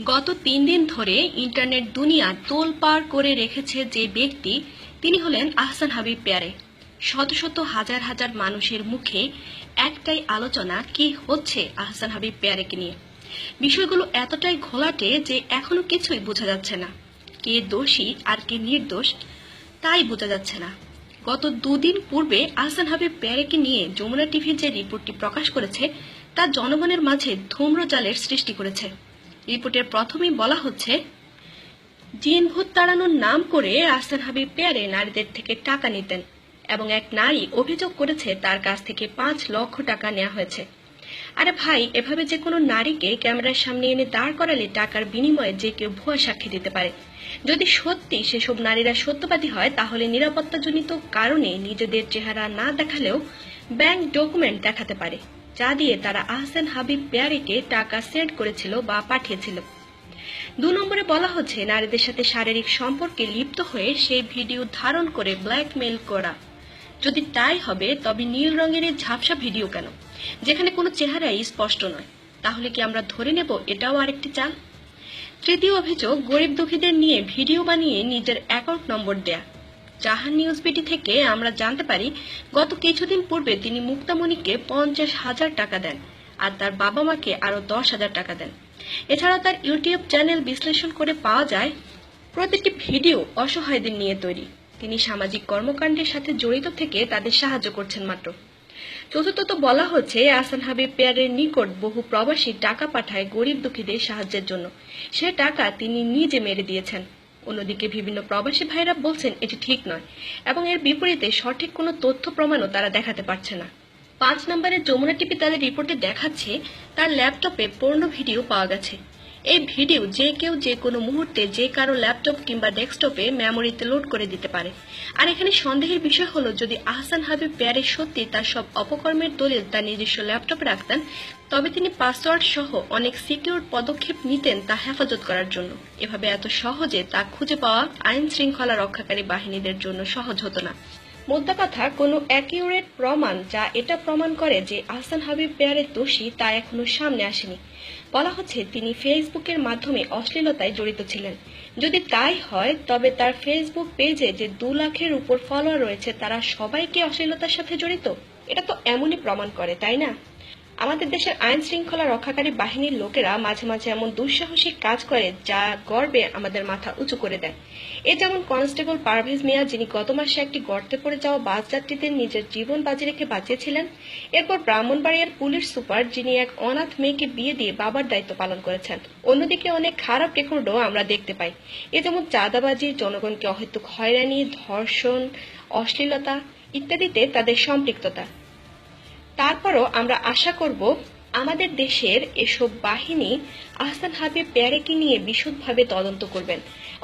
গত 3 দিন ধরে ইন্টারনেট দুনিয়া তোলপাড় করে রেখেছে যে ব্যক্তি, তিনি হলেন আহসান হাবিব প্যারে। শত শত হাজার হাজার মানুষের মুখে একটাই আলোচনা, কি হচ্ছে আহসান হাবিব প্যারেকে নিয়ে। বিষয়গুলো এতটাই ঘোলাটে যে এখনো কিছুই বোঝা যাচ্ছে না। কে দোষী আর কে নির্দোষ তাই বোঝা যাচ্ছে না। গত 2 দিন পূর্বে আহসান হাবিব প্যারেকে নিয়ে যমুনা টিভি যে রিপোর্টটি প্রকাশ করেছে তা জনগণের মাঝে ধূম্রজালের সৃষ্টি করেছে। রিপোর্টের প্রথমেই বলা হচ্ছে, জিন ভূত তাড়ানোর নাম করে আহসান হাবিব প্যারে নারীদের থেকে টাকা নিতেন এবং এক নারী অভিযোগ করেছে তার কাছ থেকে 5 লক্ষ টাকা নেওয়া হয়েছে। আরে ভাই, এভাবে যে কোনো নারীকে ক্যামেরার সামনে এনে দাঁড় করালে টাকার বিনিময়ে যে কেউ ভুয়া সাক্ষী দিতে পারে। যদি সত্যি সেসব নারীরা সত্যবাদী হয় তাহলে নিরাপত্তাজনিত কারণে নিজেদের চেহারা না দেখালেও ব্যাংক ডকুমেন্ট দেখাতে পারে, যা দিয়ে তারা আহসান হাবিব প্যারেকে টাকা সেন্ড করেছিল বা পাঠিয়েছিল। 2 নম্বরে বলা হচ্ছে, নারীদের সাথে শারীরিক সম্পর্কে লিপ্ত হয়ে সেই ভিডিও ধারণ করে ব্ল্যাকমেইল করা। যদি তাই হবে তবে নীল রঙের এই ঝাপসা ভিডিও কেন, যেখানে কোনো চেহারাই স্পষ্ট নয়? তাহলে কি আমরা ধরে নেব এটাও আরেকটি চাল? তৃতীয় অভিযোগ, গরিব দুঃখীদের নিয়ে ভিডিও বানিয়ে নিজের অ্যাকাউন্ট নম্বর দেয়া। জাহান নিউজ বিডি থেকে আমরা জানতে পারি, গত কিছুদিন পূর্বে তিনি মুক্তামণিকে 50,000 টাকা দেন আর তার বাবা মাকে আরো 10,000 টাকা দেন। এছাড়াও তার ইউটিউব চ্যানেল বিশ্লেষণ করে পাওয়া যায়, প্রতিটি ভিডিও অসহায়দের নিয়ে তৈরি। তিনি সামাজিক কর্মকাণ্ডের সাথে জড়িত থেকে তাদের সাহায্য করছেন মাত্র। চতুর্থত বলা হচ্ছে, আহসান হাবিব প্যারের নিকট বহু প্রবাসী টাকা পাঠায় গরিব দুঃখীদের সাহায্যের জন্য। সে টাকা তিনি নিজে মেরে দিয়েছেন। অন্যদিকে বিভিন্ন প্রবাসী ভাইরা বলছেন এটি ঠিক নয় এবং এর বিপরীতে সঠিক কোনো তথ্য প্রমাণও তারা দেখাতে পারছে না। 5 নম্বরে যমুনা টিভি তাদের রিপোর্টে দেখাচ্ছে, তার ল্যাপটপে পর্নো ভিডিও পাওয়া গেছে। এই ভিডিও যে কেউ যে কোনো মুহূর্তে যে কারো ল্যাপটপ কিংবা ডেস্কটপে মেমোরিতে লোড করে দিতে পারে। আর এখানে সন্দেহের বিষয় হলো, যদি আহসান হাবিব প্যারে সত্যি তার সব অপকর্মের দলিল তার নিজস্ব ল্যাপটপে রাখতেন, তবে তিনি পাসওয়ার্ড সহ অনেক সিকিউর পদক্ষেপ নিতেন তা হেফাজত করার জন্য। এভাবে এত সহজে তা খুঁজে পাওয়া আইন শৃঙ্খলা রক্ষাকারী বাহিনীদের জন্য সহজ হতো না। মোদ্দা কথা, কোনো অ্যাকিউরেট প্রমাণ যা এটা প্রমাণ করে যে আহসান হাবিব প্যারে দোষী তা এখনো সামনে আসেনি। বলা হচ্ছে, তিনি ফেসবুকের মাধ্যমে অশ্লীলতায় জড়িত ছিলেন। যদি তাই হয় তবে তার ফেসবুক পেজে যে 2 লাখের উপর ফলোয়ার রয়েছে তারা সবাই কি অশ্লীলতার সাথে জড়িত? এটা তো এমনই প্রমাণ করে, তাই না? আমাদের দেশের আইন শৃঙ্খলা রক্ষাকারী বাহিনীর লোকেরা মাঝে মাঝে এমন দুঃসাহসিক কাজ করে যা গর্বে আমাদের মাথা উঁচু করে দেয়। এ যেমন কনস্টেবল পারভেজ মিয়া, যিনি গত মাসে একটি গর্তে পড়ে যাওয়া বাস যাত্রীদের নিজের জীবন বাজি রেখে বাঁচিয়েছিলেন। এরপর ব্রাহ্মণবাড়িয়ার পুলিশ সুপার, যিনি এক অনাথ মেয়েকে বিয়ে দিয়ে বাবার দায়িত্ব পালন করেছেন। অন্যদিকে অনেক খারাপ রেকর্ডও আমরা দেখতে পাই। এ যেমন চাঁদাবাজি, জনগণকে অহেতুক হয়রানি, ধর্ষণ, অশ্লীলতা ইত্যাদিতে তাদের সম্পৃক্ততা। তারপরও আমরা আশা করব আমাদের দেশের এসব বাহিনী আহসান হাবিব প্যারেকে নিয়ে বিশদভাবে তদন্ত করবেন।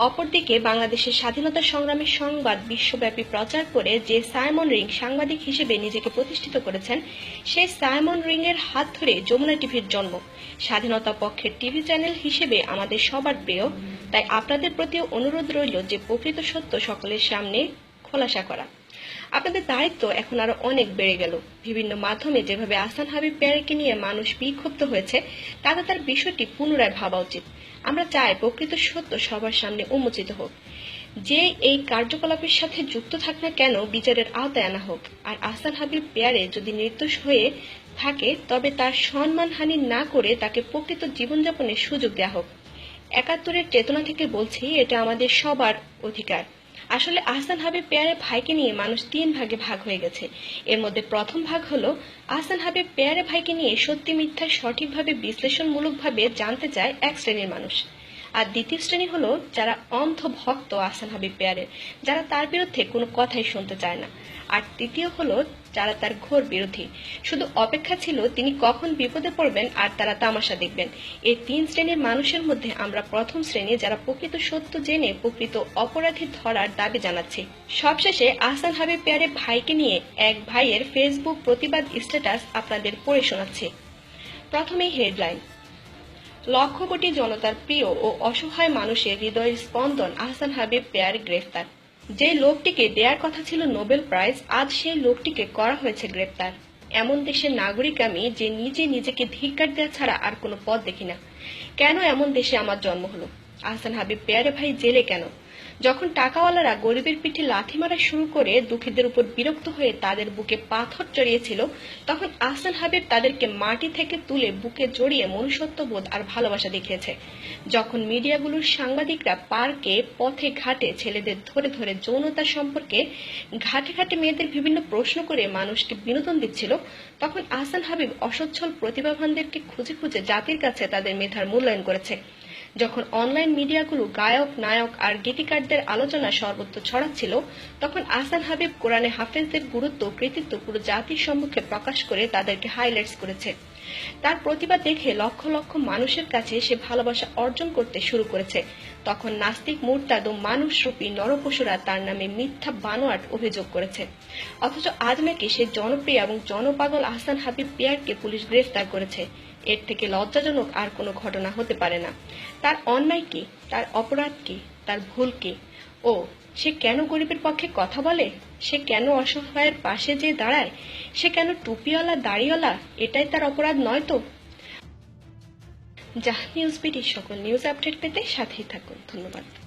অপরদিকে বাংলাদেশের স্বাধীনতা সংগ্রামের সংবাদ বিশ্বব্যাপী প্রচার করে যে সাইমন রিং সাংবাদিক হিসেবে নিজেকে প্রতিষ্ঠিত করেছেন, সেই সাইমন রিং এর হাত ধরে যমুনা টিভির জন্ম। স্বাধীনতা পক্ষের টিভি চ্যানেল হিসেবে আমাদের সবার প্রিয়, তাই আপনাদের প্রতিও অনুরোধ রইল যে প্রকৃত সত্য সকলের সামনে খোলাসা করা। আপনাদের দায়িত্ব এখন আরো অনেক বেড়ে গেল। বিভিন্ন মাধ্যমে যেভাবে আহসান হাবিব প্যারেকে নিয়ে মানুষ বিক্ষুব্ধ হয়েছে, তাতে তার বিষয়টি পুনরায় ভাবা উচিত। আমরা চাই প্রকৃত সত্য সবার সামনে উন্মোচিত হোক। যে এই কার্যকলাপের সাথে যুক্ত থাক না কেন, বিচারের আওতায় আনা হোক। আর আহসান হাবিব প্যারে যদি নির্দোষ হয়ে থাকে তবে তার সম্মানহানি না করে তাকে প্রকৃত জীবনযাপনের সুযোগ দেওয়া হোক। 71-এর চেতনা থেকে বলছি, এটা আমাদের সবার অধিকার। আসলে আহসান হাবিব প্যারে ভাইকে নিয়ে মানুষ 3 ভাগে ভাগ হয়ে গেছে। এর মধ্যে প্রথম ভাগ হলো আহসান হাবিব প্যারে ভাইকে নিয়ে সত্যি মিথ্যা সঠিকভাবে বিশ্লেষণমূলকভাবে জানতে চায় এক শ্রেণীর মানুষ। আর দ্বিতীয় শ্রেণী হলো যারা অন্ধ ভক্ত আহসান হাবিব প্যারের, যারা তার বিরুদ্ধে কোনো কথাই শুনতে চায় না। আর তৃতীয় হলো যারা তার ঘোর বিরোধী, শুধু অপেক্ষা ছিল তিনি কখন বিপদে পড়বেন আর তারা তামাশা দেখবেন। এই 3 শ্রেণীর মানুষের মধ্যে আমরা প্রথম শ্রেণী, যারা প্রকৃত সত্য জেনে প্রকৃত অপরাধী ধরার দাবি জানাচ্ছি। সবশেষে আহসান হাবিব প্যারে ভাইকে নিয়ে এক ভাইয়ের ফেসবুক প্রতিবাদ স্ট্যাটাস আপনাদের পড়ে শোনাচ্ছি। প্রথমেই হেডলাইন, লক্ষ কোটি জনতার প্রিয় ও অসহায় মানুষের হৃদয়ের স্পন্দন আহসান হাবিব প্যারে গ্রেফতার। যে লোকটিকে দেওয়ার কথা ছিল নোবেল প্রাইজ, আজ সেই লোকটিকে করা হয়েছে গ্রেপ্তার। এমন দেশের নাগরিক আমি যে নিজে নিজেকে ধিক্কার দেওয়া ছাড়া আর কোনো পথ দেখি না। কেন এমন দেশে আমার জন্ম হলো? আহসান হাবিব পেয়ারে ভাই জেলে কেন? যখন টাকাওয়ালারা গরিবের পিঠে লাথি মারা শুরু করে দুঃখীদের উপর বিরক্ত হয়ে তাদের বুকে পাথর চড়িয়েছিল, তখন আহসান হাবিব তাদেরকে মাটি থেকে তুলে বুকে জড়িয়ে মনুষ্যত্ববোধ আর ভালোবাসা দেখিয়েছে। যখন মিডিয়াগুলোর সাংবাদিকরা পার্কে, পথে ঘাটে ছেলেদের ধরে ধরে যৌনতা সম্পর্কে ঘাটে ঘাটে মেয়েদের বিভিন্ন প্রশ্ন করে মানুষকে বিনোদন দিচ্ছিল, তখন আহসান হাবিব অসচ্ছল প্রতিভাবানদেরকে খুঁজে খুঁজে জাতির কাছে তাদের মেধার মূল্যায়ন করেছে। যখন অনলাইন মিডিয়াগুলো গায়ক, নায়ক আর গীতিকারদের আলোচনা সর্বত্র ছড়াচ্ছিল, তখন আহসান হাবিব কোরআনে হাফেজদের গুরুত্ব, কৃতিত্ব পুরো জাতির সম্মুখে প্রকাশ করে তাদেরকে হাইলাইটস করেছে। তার প্রতিভা দেখে লক্ষ লক্ষ মানুষের কাছে সে ভালোবাসা অর্জন করতে শুরু করেছে। তখন নাস্তিক, মুরতাদ ও মানুষরূপী নরপশুরা তার নামে মিথ্যা বানোয়াট অভিযোগ করেছে। অথচ আজ নাকি সে জনপ্রিয় এবং জনপাগল আহসান হাবিব পেয়ারকে পুলিশ গ্রেফতার করেছে। এর থেকে লজ্জাজনক আর কোনো ঘটনা হতে পারে না। তার অন্যায় কি? তার অপরাধ কি? তার ভুল কি? ও সে কেন গরিবের পক্ষে কথা বলে? সে কেন অসহায়ের পাশে যেয়ে দাঁড়ায়? সে কেন টুপিওয়ালা, দাড়িওয়ালা? এটাই তার অপরাধ নয় তো? জাহ নিউজ বিডি সকল নিউজ আপডেট পেতে সাথেই থাকুন। ধন্যবাদ।